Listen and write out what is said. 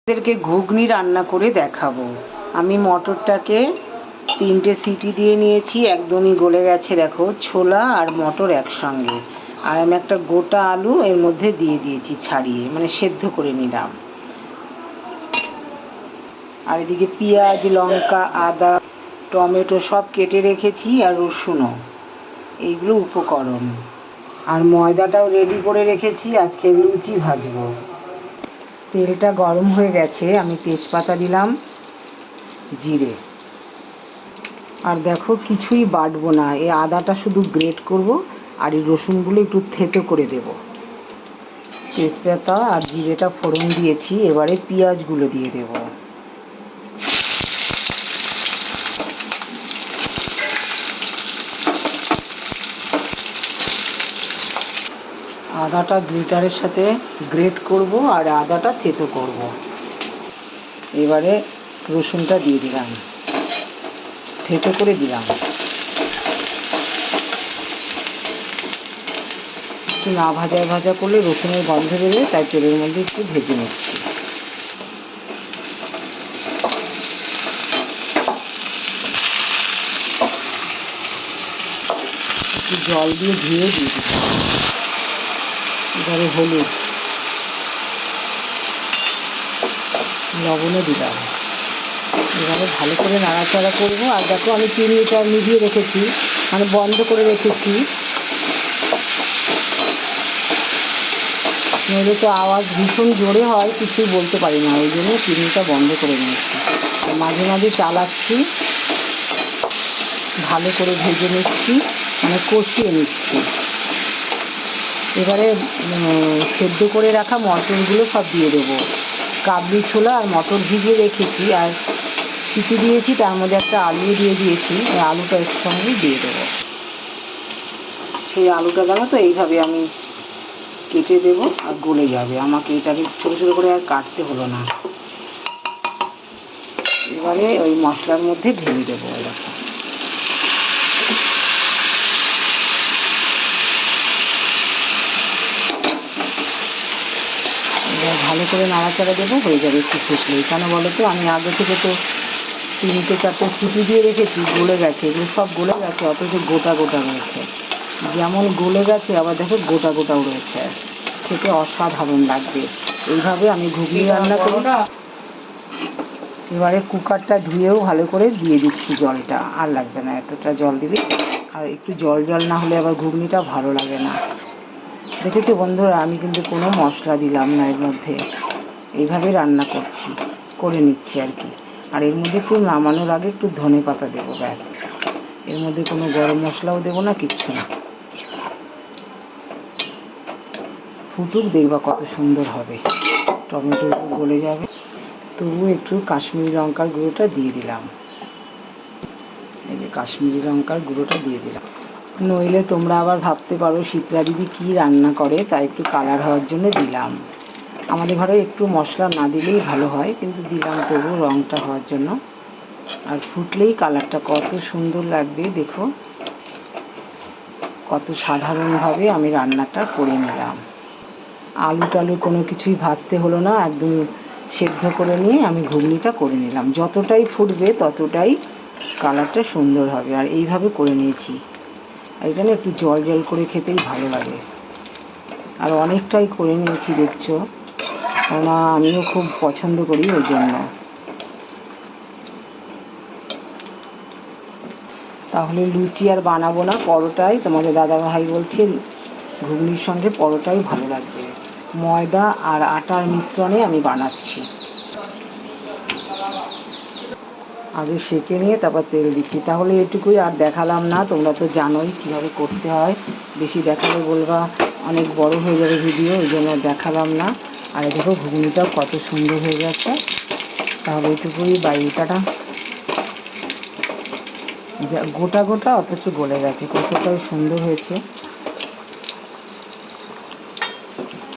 এদেরকে ঘুগনি রান্না করে দেখাবো। আমি মটরটাকে 3টে সিটি দিয়ে নিয়েছি, একদমই গলে গেছে দেখো, ছোলা আর মটর একসঙ্গে। আর আমি একটা গোটা আলু এর মধ্যে দিয়ে দিয়েছি ছাড়িয়ে, মানে সেদ্ধ করে নিলাম। আর এদিকে পেঁয়াজ, লঙ্কা, আদা, টমেটো সব কেটে রেখেছি, আর রসুনও। এইগুলো উপকরণ। আর ময়দাটাও রেডি করে রেখেছি, আজকে লুচি ভাজবো। তেলটা গরম হয়ে গেছে, আমি তেজপাতা দিলাম, জিরে। আর দেখো কিছুই বাটবো না, এই আদাটা শুধু গ্রেট করব, আর এই রসুনগুলো একটু থেতো করে দেব। তেজপাতা আর জিরেটা ফোড়ন দিয়েছি, এবারে পেঁয়াজগুলো দিয়ে দেব। আদাটা গ্রেটারের সাথে গ্রেট করব, আর আদাটা থেতো করব। এবারে রসুনটা দিয়ে দিলাম, থেতো করে দিলাম। একটু না ভাজা ভাজা করলে রসুনের গন্ধ বেরোবে, তাই তেলের মধ্যে একটু ভেজে নিচ্ছি। একটু জল দিয়ে ধুয়ে দিয়ে দিলাম। এবারে হলুদ, লবণও দিলাম। এবারে ভালো করে নাড়াচাড়া করবো। আর দেখো আমি চিনিটা নিভিয়ে রেখেছি, মানে বন্ধ করে রেখেছি, নইলে তো আওয়াজ ভীষণ জোরে হয়, কিছুই বলতে পারি না, ওই জন্য চিনিটা বন্ধ করে নিয়েছি। মাঝে মাঝে চালাচ্ছি, ভালো করে ভেজে নিচ্ছি, মানে কষিয়ে নিচ্ছি। এবারে সেদ্ধ করে রাখা মটরগুলো সব দিয়ে দেবো। কাবলি ছোলা আর মটর ভিজিয়ে রেখেছি, আর সিটি দিয়েছি, তার মধ্যে একটা আলু দিয়ে দিয়েছি, আলুটা এর সঙ্গে দিয়ে দেবো। সেই আলুটা জানো তো এইভাবে আমি কেটে দেবো, আর গলে যাবে। আমাকে এটাকে ছোটো ছোটো করে আর কাটতে হলো না। এবারে ওই মশলার মধ্যে ঢেলে দেবো। এরকম এবার ভালো করে নাড়াচাড়া দেবো, হয়ে যাবে একটু ফুটলেই। কেন বলো তো, আমি আগে থেকে তো 3টে 4টে সিটি দিয়ে রেখেছি, গলে গেছে, এগুলো সব গলে গেছে, অথচ গোটা গোটা রয়েছে। যেমন গলে গেছে, আবার দেখো গোটা গোটাও রয়েছে, খেতে অসাধারণ লাগবে। এইভাবে আমি ঘুগনি রান্না করি। এবারে কুকারটা ধুয়েও ভালো করে দিয়ে দিচ্ছি জলটা, আর লাগবে না এতটা জল দিলে। আর একটু জল জল না হলে আবার ঘুগনিটা ভালো লাগে না। দেখেছো বন্ধুরা, আমি কিন্তু কোনো মশলা দিলাম না এর মধ্যে, এইভাবে রান্না করে নিচ্ছি আর কি। আর এর মধ্যে একটু নামানোর আগে একটু ধনে পাতা দেবো, ব্যাস। এর মধ্যে কোনো গরম মশলাও দেবো না, কিচ্ছু না। ফুটুক, দেখবা কত সুন্দর হবে, টমেটো গলে যাবে। তবু একটু কাশ্মীরি লঙ্কার গুঁড়োটা দিয়ে দিলাম। এই যে কাশ্মীরি লঙ্কার গুঁড়োটা দিয়ে দিলাম। নইলে তোমরা আবার ভাবতে পারো শিপ্রা দিদি কী রান্না করে, তাই একটু কালার হওয়ার জন্য দিলাম। আমাদের ঘরে একটু মশলা না দিলেই ভালো হয়, কিন্তু দিলাম তবু রঙটা হওয়ার জন্য। আর ফুটলেই কালারটা কত সুন্দর লাগবে, দেখো কত সাধারণভাবে আমি রান্নাটা করে নিলাম। আলু টালু কোনো কিছুই ভাজতে হলো না, একদম সেদ্ধ করে নিয়ে আমি ঘুগনিটা করে নিলাম। যতটাই ফুটবে ততটাই কালারটা সুন্দর হবে। আর এইভাবে করে নিয়েছি। আর এখানে একটু জল জল করে খেতেই ভালো লাগে। আর অনেকটাই করে নিয়েছি দেখছো, কেননা আমিও খুব পছন্দ করি, ওই জন্য। তাহলে লুচি আর বানাবো না, পরোটাই, তোমাদের দাদাভাই বলছে ঘুগনির সঙ্গে পরোটাই ভালো লাগবে। ময়দা আর আটার মিশ্রণে আমি বানাচ্ছি। আগে সেঁকে নিয়ে তারপর তেল দিচ্ছি। তাহলে এটুকুই, আর দেখালাম না, তোমরা তো জানোই কীভাবে করতে হয়। বেশি দেখালে বলবা অনেক বড় হয়ে যাবে ভিডিও, ওই জন্য দেখালাম না। আর দেখো ঘুগনিটাও কত সুন্দর হয়ে গেছে। তাহলে এটুকুই, বাইরেটা গোটা গোটা অথচ গলে গেছে, কতটাই সুন্দর হয়েছে।